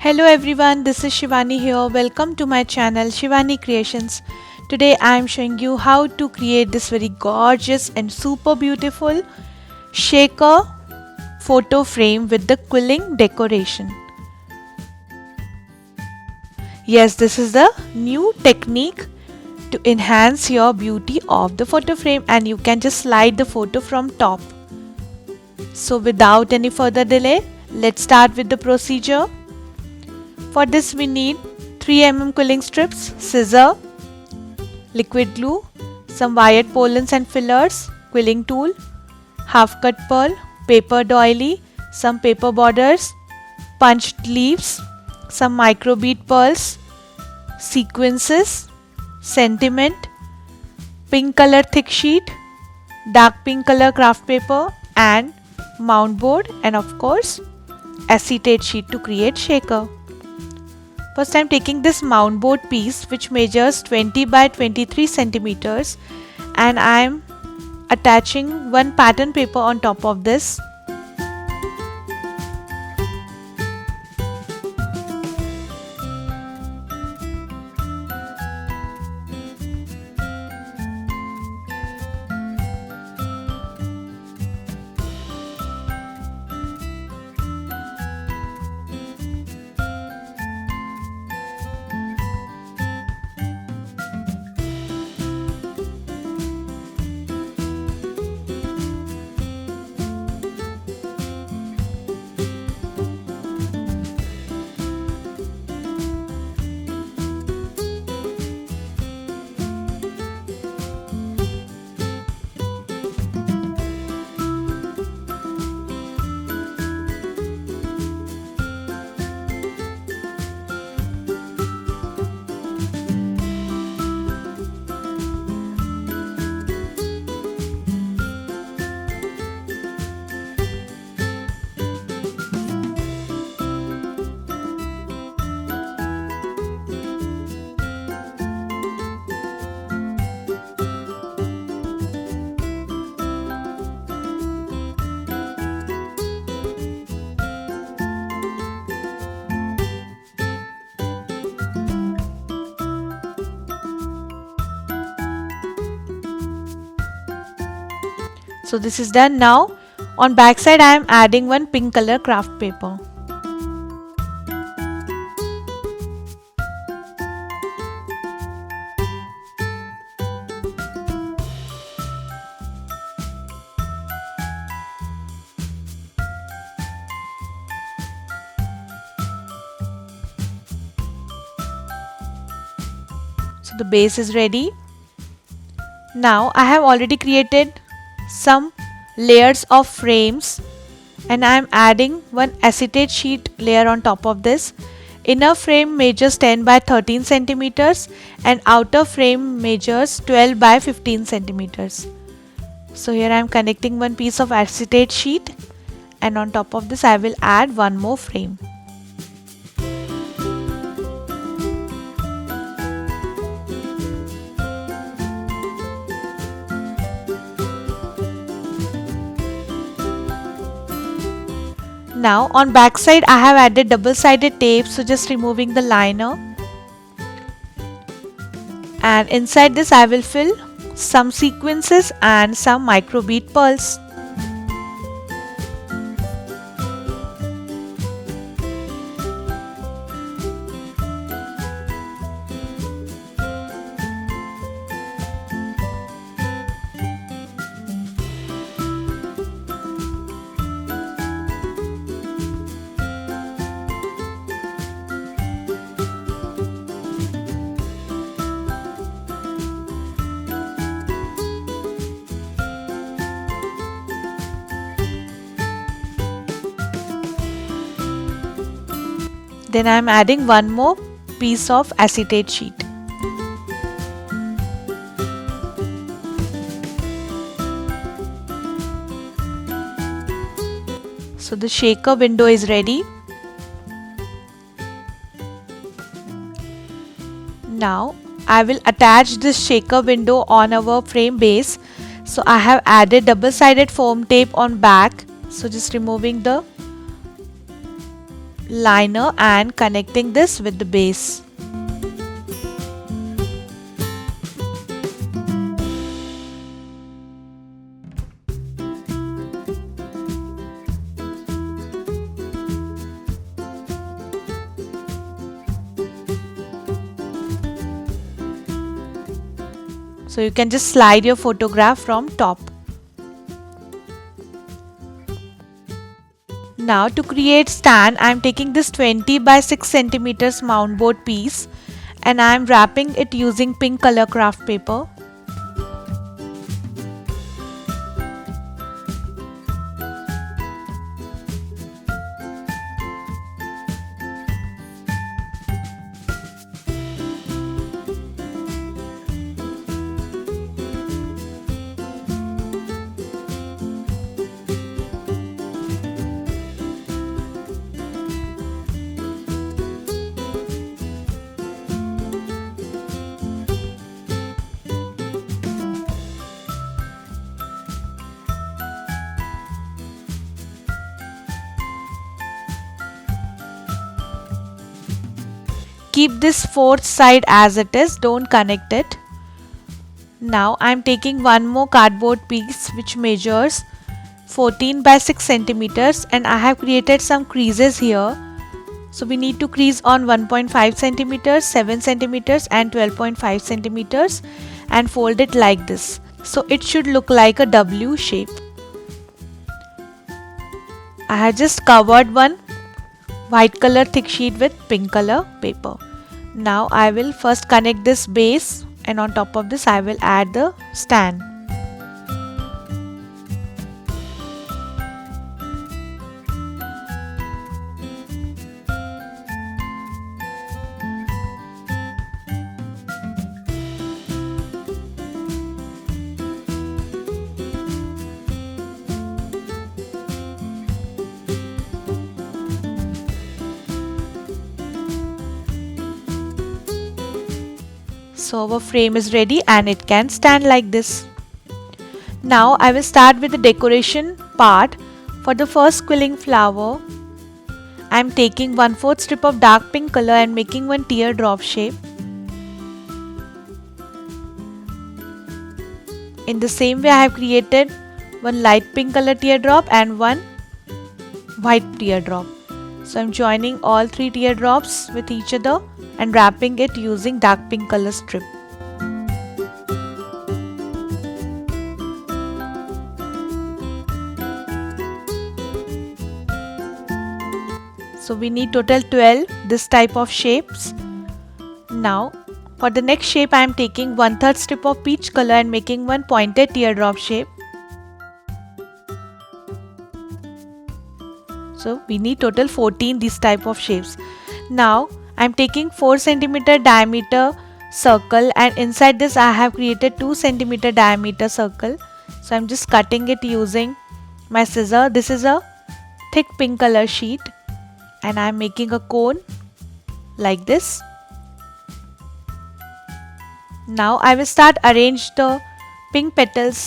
Hello everyone, this is Shivani here. Welcome to my channel Shivani Creations. Today I am showing you how to create this very gorgeous and super beautiful shaker photo frame with the quilling decoration. Yes, this is the new technique to enhance your beauty of the photo frame, and you can just slide the photo from top. So without any further delay, let's start with the procedure. For this we need 3 mm quilling strips, scissor, liquid glue, some wired pollens and fillers, quilling tool, half cut pearl, paper doily, some paper borders, punched leaves, some micro bead pearls, sequences, sentiment, pink color thick sheet, dark pink color craft paper and mount board, and of course acetate sheet to create shaker. First I am taking this mount board piece which measures 20 by 23 centimeters, and I am attaching one pattern paper on top of this. So this is done. Now on back side I am adding one pink color craft paper. So the base is ready. Now I have already created some layers of frames, and I am adding one acetate sheet layer on top of this. Inner frame measures 10 by 13 centimeters and outer frame measures 12 by 15 centimeters. So here I am connecting one piece of acetate sheet, and on top of this I will add one more frame. Now on back side I have added double-sided tape, so just removing the liner, and inside this I will fill some sequences and some micro bead pearls. Then I am adding one more piece of acetate sheet. So the shaker window is ready. Now I will attach this shaker window on our frame base. So I have added double-sided foam tape on back. So just removing the liner and connecting this with the base. So you can just slide your photograph from top. Now to create stand, I am taking this 20 by 6 centimeters mount board piece and I am wrapping it using pink color craft paper. Keep this fourth side as it is, don't connect it. Now I am taking one more cardboard piece which measures 14 by 6 centimeters and I have created some creases here. So we need to crease on 1.5 centimeters, 7 centimeters and 12.5 centimeters and fold it like this. So it should look like a W shape. I have just covered one white color thick sheet with pink color paper. Now I will first connect this base and on top of this I will add the stand. So our frame is ready and it can stand like this. Now I will start with the decoration part. For the first quilling flower, I am taking 1/4 strip of dark pink color and making one teardrop shape. In the same way I have created one light pink color teardrop and one white teardrop. So I am joining all three teardrops with each other and wrapping it using dark pink color strip. So we need total 12 this type of shapes. Now for the next shape I am taking 1/3 strip of peach color and making one pointed teardrop shape. So we need total 14 these type of shapes. Now I am taking 4 cm diameter circle and inside this I have created 2 cm diameter circle. So I am just cutting it using my scissor. This is a thick pink color sheet and I am making a cone like this. Now I will start arrange the pink petals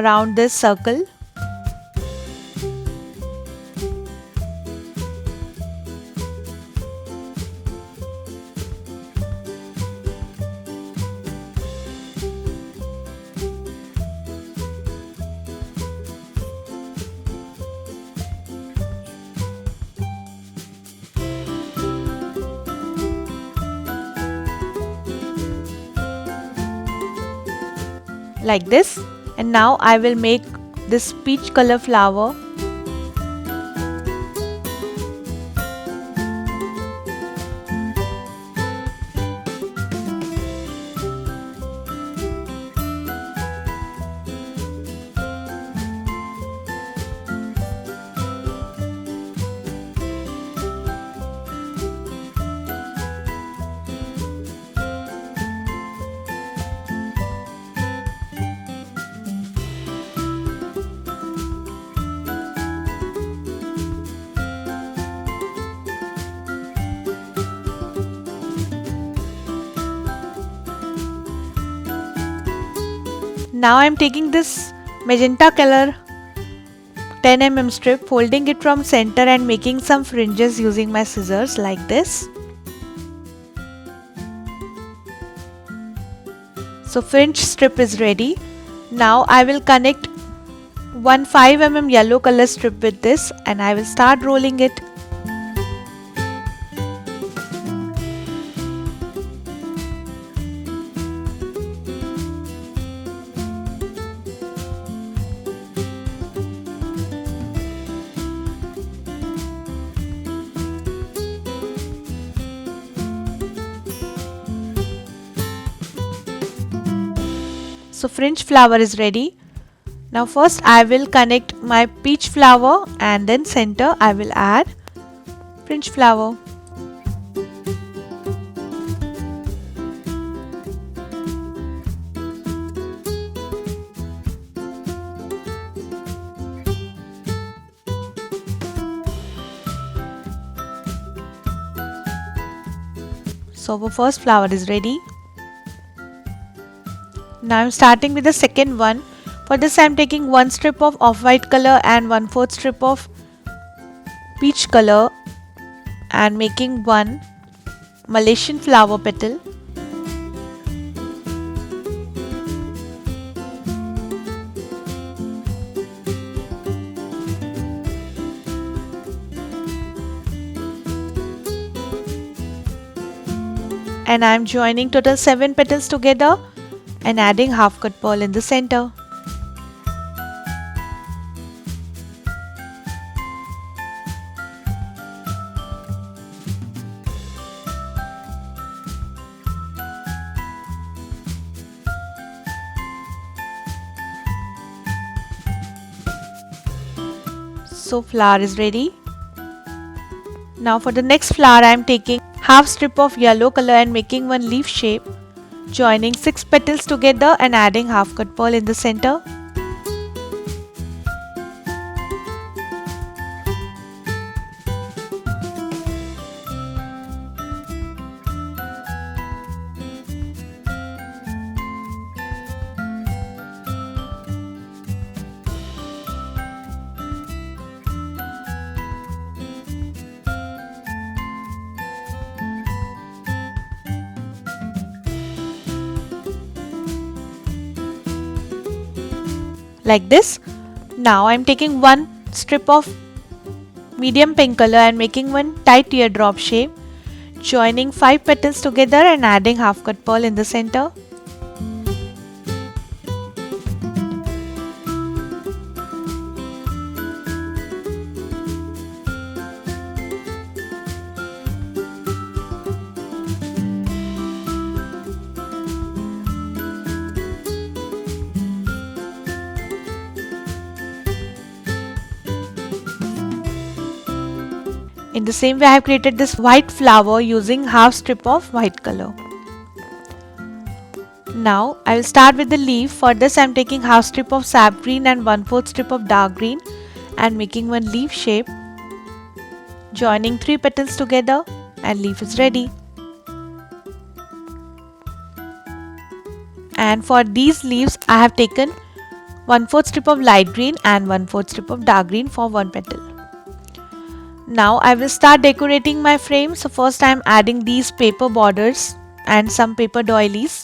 around this circle. Like this, and now I will make this peach color flower. Now I am taking this magenta color 10 mm strip, folding it from center and making some fringes using my scissors like this. So fringe strip is ready. Now I will connect one 5 mm yellow color strip with this and I will start rolling it. So fringe flower is ready. Now first I will connect my peach flower and then center I will add fringe flower. So our first flower is ready. Now I am starting with the second one. For this I am taking one strip of off-white color and 1/4 strip of peach color and making one Malaysian flower petal. And I am joining total 7 petals together and adding half cut pearl in the center. So flower is ready. Now for the next flower I am taking half strip of yellow color and making one leaf shape, joining 6 petals together and adding half cut pearl in the center. Like this. Now I am taking one strip of medium pink color and making one tight teardrop shape, joining 5 petals together and adding half cut pearl in the center. In the same way I have created this white flower using half strip of white color. Now I will start with the leaf. For this I am taking half strip of sap green and 1/4 strip of dark green and making one leaf shape, joining 3 petals together and leaf is ready. And for these leaves I have taken 1/4 strip of light green and 1/4 strip of dark green for one petal. Now I will start decorating my frame. So first I am adding these paper borders and some paper doilies.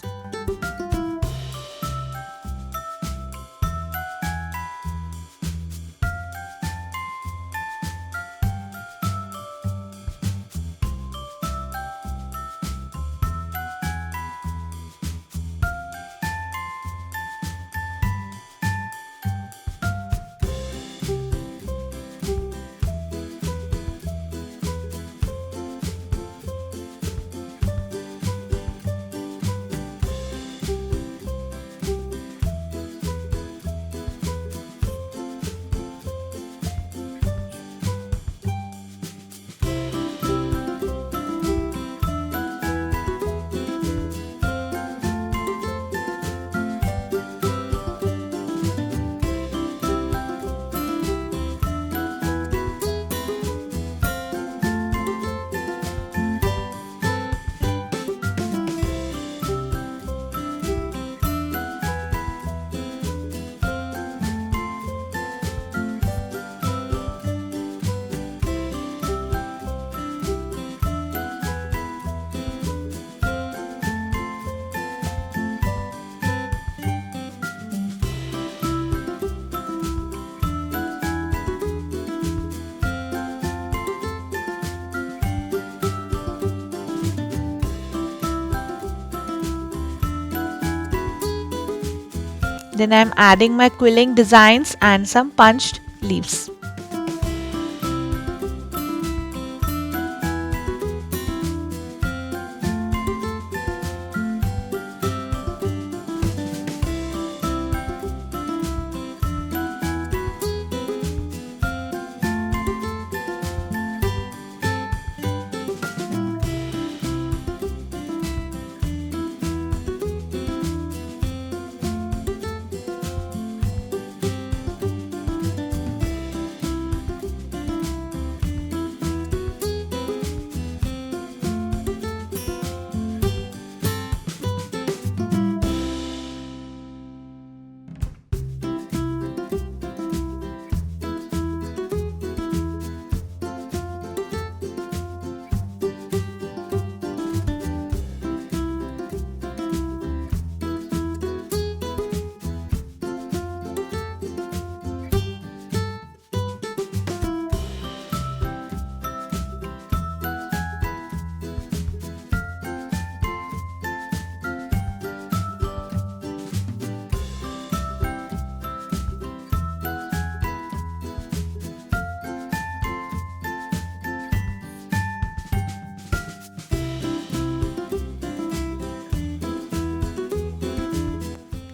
Then I'm adding my quilling designs and some punched leaves.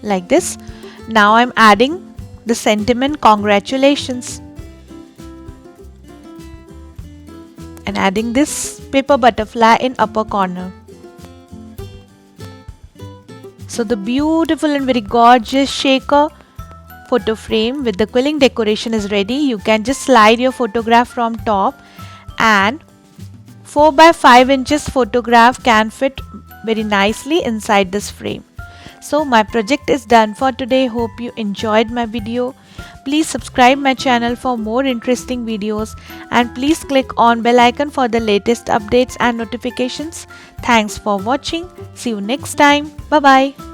Like this. Now I'm adding the sentiment congratulations and adding this paper butterfly in upper corner. So the beautiful and very gorgeous shaker photo frame with the quilling decoration is ready. You can just slide your photograph from top, and 4 by 5 inches photograph can fit very nicely inside this frame. So my project is done for today. Hope you enjoyed my video. Please subscribe my channel for more interesting videos, and please click on bell icon for the latest updates and notifications. Thanks for watching. See you next time. Bye bye.